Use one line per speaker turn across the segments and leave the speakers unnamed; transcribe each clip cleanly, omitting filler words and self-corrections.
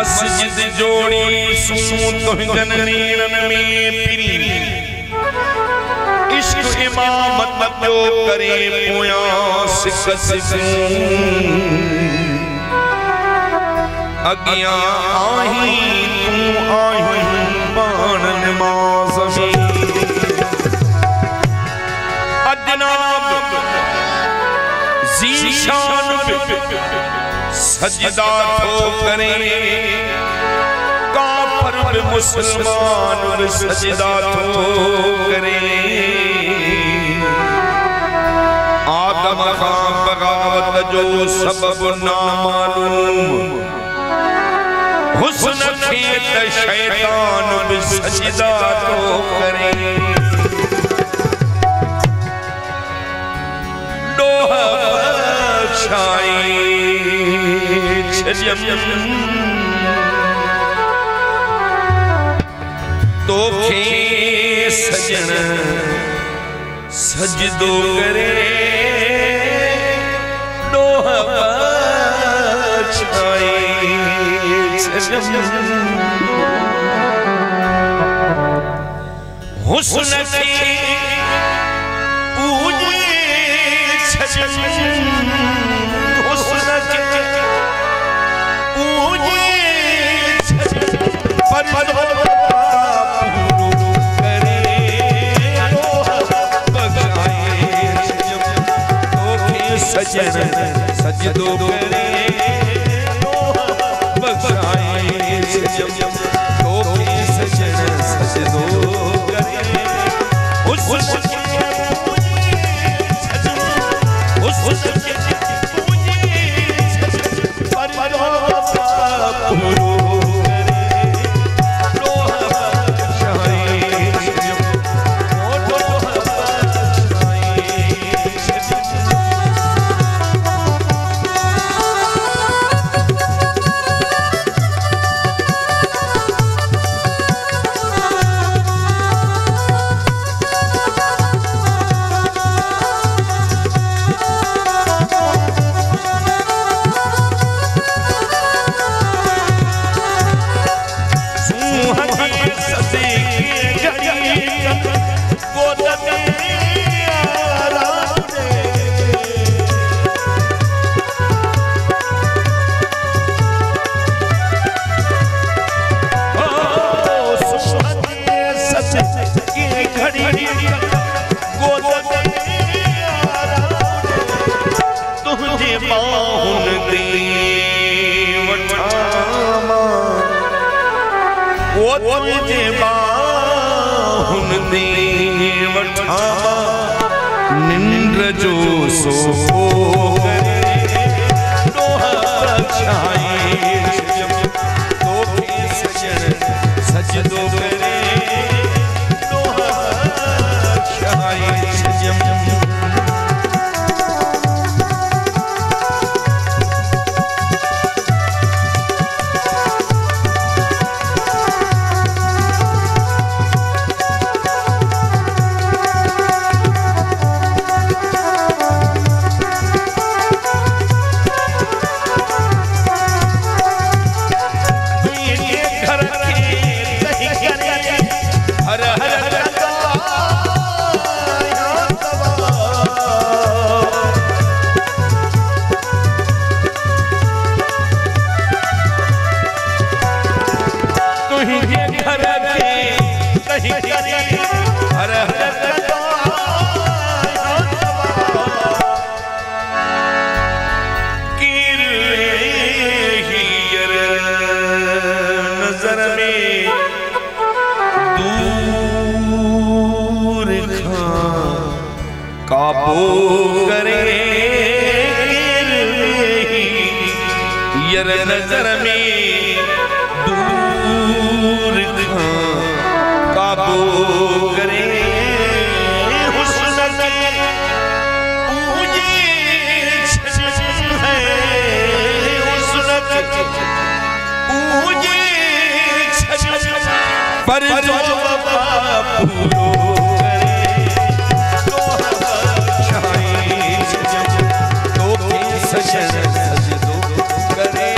मस्जिद जोड़ी सुन तुहिंजन नीरन में पिरी इश्क इमामत जो करे पोया सिकत अगिया आही तू आही बाण नमाज में अजनाब ज़ीशान सजदा तो करे काफर भी मुसलमान भी सजदा तो करे आदम का बगावत जो सबब ना मालूम हुस्न खेत शैतान भी सजदा तो करे डोहा छाई तो खे सजन सजदो करे डोहा छाई हुस्न के पूजे सजन हुस्न के पूजे पर सजन सजदो करे बख्शाए तो सजन सजदो करे हुस्न के हुस्न के निंद्र जो सो करे डोहा छाई तो सजन सजदो करे डोहा छाई नजर में दूर काबू करे हुस्न के पूजे है हुस्न के पूजे पर जो पूरो सजन सजदो करे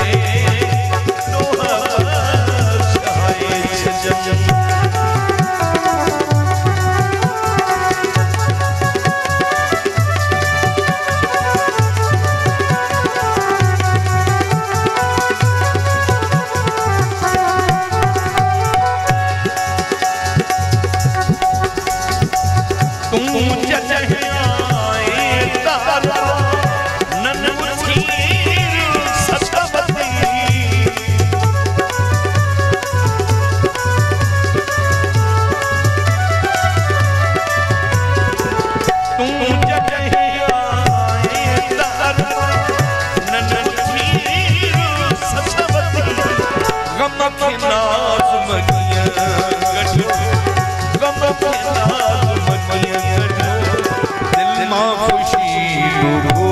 लाज़मतियां कढो गम के लाज़मतियां कढो दिल मां खुशी ढूंढो